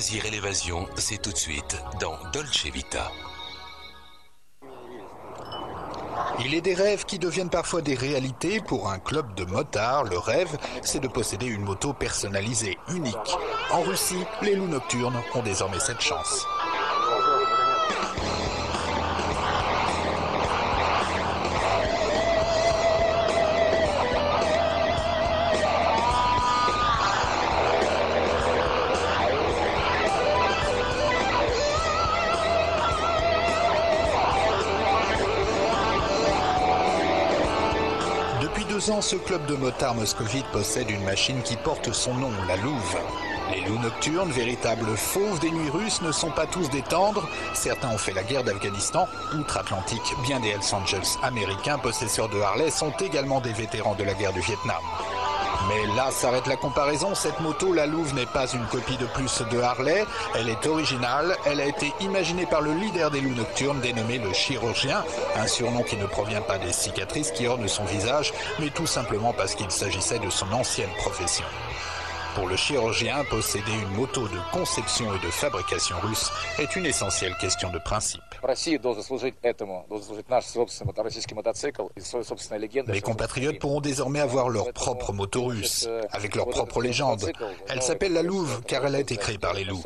Désirez l'évasion, c'est tout de suite dans Dolce Vita. Il est des rêves qui deviennent parfois des réalités. Pour un club de motards, le rêve, c'est de posséder une moto personnalisée, unique. En Russie, les loups nocturnes ont désormais cette chance. Depuis 2 ans, ce club de motards moscovite possède une machine qui porte son nom, la Louve. Les loups nocturnes, véritables fauves des nuits russes, ne sont pas tous des tendres. Certains ont fait la guerre d'Afghanistan, outre-Atlantique. Bien des Hells Angels américains possesseurs de Harley sont également des vétérans de la guerre du Vietnam. Mais là s'arrête la comparaison, cette moto, la Louve, n'est pas une copie de plus de Harley, elle est originale, elle a été imaginée par le leader des loups nocturnes dénommé le Chirurgien, un surnom qui ne provient pas des cicatrices qui ornent son visage, mais tout simplement parce qu'il s'agissait de son ancienne profession. Pour le Chirurgien, posséder une moto de conception et de fabrication russe est une essentielle question de principe. Mes compatriotes pourront désormais avoir leur propre moto russe, avec leur propre légende. Elle s'appelle la Louve, car elle a été créée par les loups.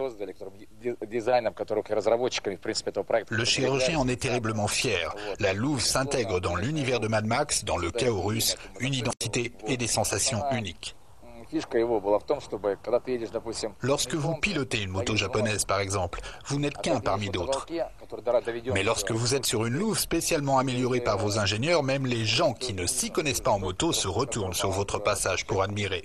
Le Chirurgien en est terriblement fier. La Louve s'intègre dans l'univers de Mad Max, dans le chaos russe, une identité et des sensations uniques. Lorsque vous pilotez une moto japonaise, par exemple, vous n'êtes qu'un parmi d'autres. Mais lorsque vous êtes sur une Louve spécialement améliorée par vos ingénieurs, même les gens qui ne s'y connaissent pas en moto se retournent sur votre passage pour admirer.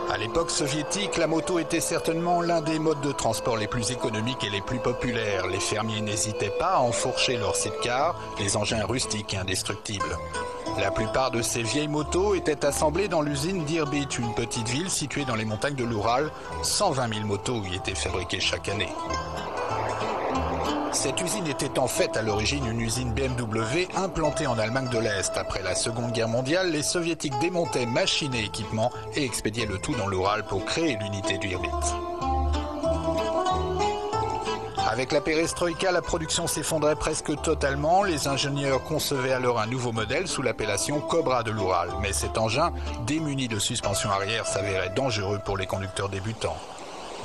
À l'époque soviétique, la moto était certainement l'un des modes de transport les plus économiques et les plus populaires. Les fermiers n'hésitaient pas à enfourcher leurs sidecars, les engins rustiques et indestructibles. La plupart de ces vieilles motos étaient assemblées dans l'usine d'Irbit, une petite ville située dans les montagnes de l'Oural. 120 000 motos y étaient fabriquées chaque année. Cette usine était en fait à l'origine une usine BMW implantée en Allemagne de l'Est. Après la Seconde Guerre mondiale, les Soviétiques démontaient machines et équipements et expédiaient le tout dans l'Oural pour créer l'unité du Irbit. Avec la perestroïka, la production s'effondrait presque totalement. Les ingénieurs concevaient alors un nouveau modèle sous l'appellation Cobra de l'Oural. Mais cet engin, démuni de suspension arrière, s'avérait dangereux pour les conducteurs débutants.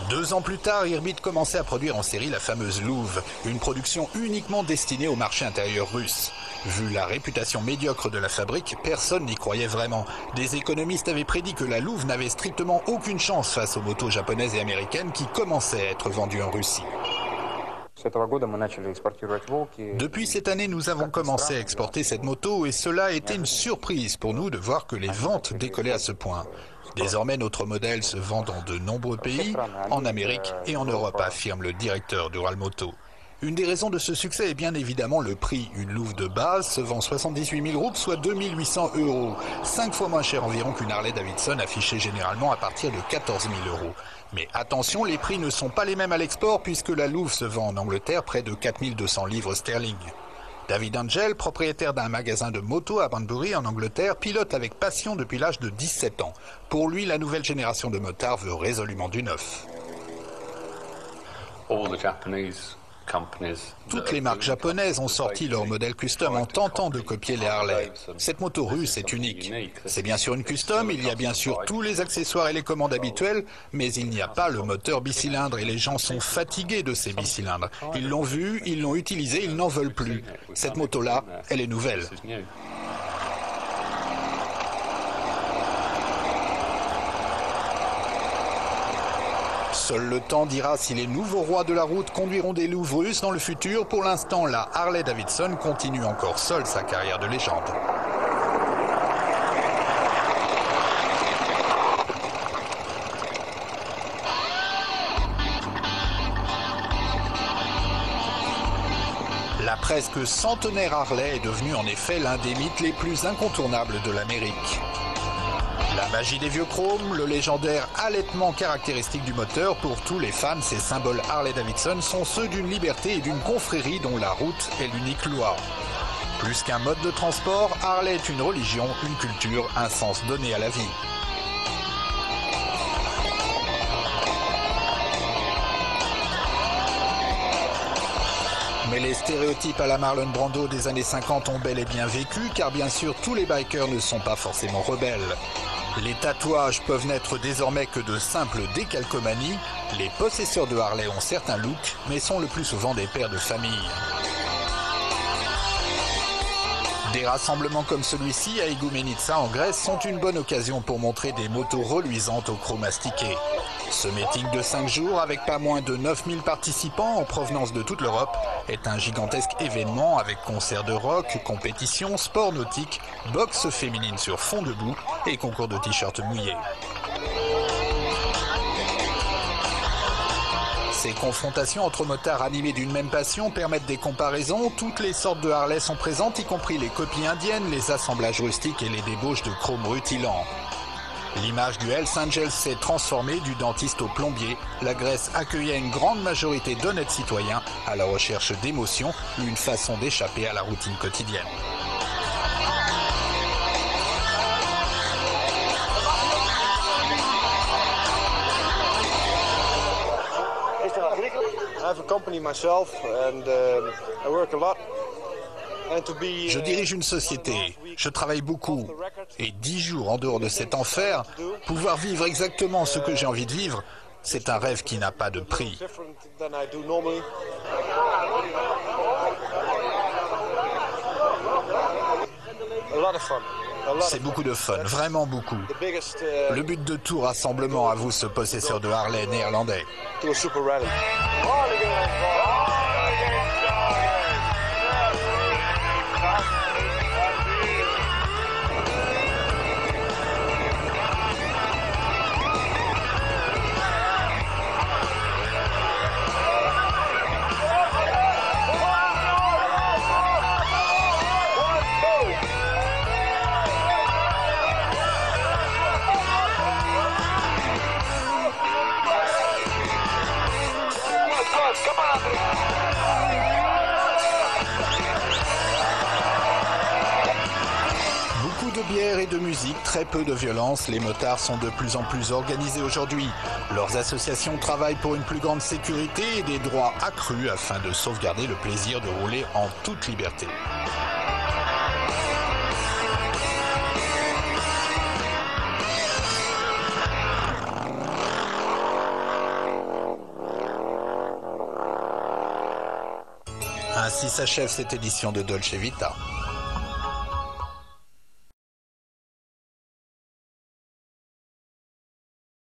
2 ans plus tard, Irbit commençait à produire en série la fameuse Louve, une production uniquement destinée au marché intérieur russe. Vu la réputation médiocre de la fabrique, personne n'y croyait vraiment. Des économistes avaient prédit que la Louve n'avait strictement aucune chance face aux motos japonaises et américaines qui commençaient à être vendues en Russie. Depuis cette année, nous avons commencé à exporter cette moto et cela a été une surprise pour nous de voir que les ventes décollaient à ce point. Désormais, notre modèle se vend dans de nombreux pays, en Amérique et en Europe, affirme le directeur d'Ural Moto. Une des raisons de ce succès est bien évidemment le prix. Une Louve de base se vend 78 000 roubles, soit 2 800 €. 5 fois moins cher environ qu'une Harley Davidson affichée généralement à partir de 14 000 €. Mais attention, les prix ne sont pas les mêmes à l'export puisque la Louve se vend en Angleterre près de 4 200 livres sterling. David Angel, propriétaire d'un magasin de motos à Banbury en Angleterre, pilote avec passion depuis l'âge de 17 ans. Pour lui, la nouvelle génération de motards veut résolument du neuf. Toutes les marques japonaises ont sorti leur modèle custom en tentant de copier les Harley. Cette moto russe est unique. C'est bien sûr une custom, il y a bien sûr tous les accessoires et les commandes habituelles, mais il n'y a pas le moteur bicylindre et les gens sont fatigués de ces bicylindres. Ils l'ont vu, ils l'ont utilisé, ils n'en veulent plus. Cette moto-là, elle est nouvelle. Seul le temps dira si les nouveaux rois de la route conduiront des louves russes dans le futur. Pour l'instant, la Harley Davidson continue encore seule sa carrière de légende. La presque centenaire Harley est devenue en effet l'un des mythes les plus incontournables de l'Amérique. La magie des vieux chromes, le légendaire halètement caractéristique du moteur, pour tous les fans, ces symboles Harley-Davidson sont ceux d'une liberté et d'une confrérie dont la route est l'unique loi. Plus qu'un mode de transport, Harley est une religion, une culture, un sens donné à la vie. Mais les stéréotypes à la Marlon Brando des années 50 ont bel et bien vécu, car bien sûr tous les bikers ne sont pas forcément rebelles. Les tatouages peuvent n'être désormais que de simples décalcomanies. Les possesseurs de Harley ont certains looks, mais sont le plus souvent des pères de famille. Des rassemblements comme celui-ci à Igoumenitsa en Grèce sont une bonne occasion pour montrer des motos reluisantes au chrome mastiqué. Ce meeting de 5 jours avec pas moins de 9000 participants en provenance de toute l'Europe est un gigantesque événement avec concerts de rock, compétitions, sport nautique, boxe féminine sur fond de boue et concours de t-shirts mouillés. Ces confrontations entre motards animés d'une même passion permettent des comparaisons. Toutes les sortes de Harley sont présentes, y compris les copies indiennes, les assemblages rustiques et les débauches de chrome rutilant. L'image du Hells Angels s'est transformée du dentiste au plombier. La Grèce accueillait une grande majorité d'honnêtes citoyens à la recherche d'émotions, une façon d'échapper à la routine quotidienne. Je dirige une société, je travaille beaucoup. Et 10 jours en dehors de cet enfer, pouvoir vivre exactement ce que j'ai envie de vivre, c'est un rêve qui n'a pas de prix. C'est beaucoup de fun, vraiment beaucoup. Le but de tout rassemblement, avoue ce possesseur de Harley néerlandais. Beaucoup de bière et de musique, très peu de violence, les motards sont de plus en plus organisés aujourd'hui. Leurs associations travaillent pour une plus grande sécurité et des droits accrus afin de sauvegarder le plaisir de rouler en toute liberté. Ainsi s'achève cette édition de Dolce Vita.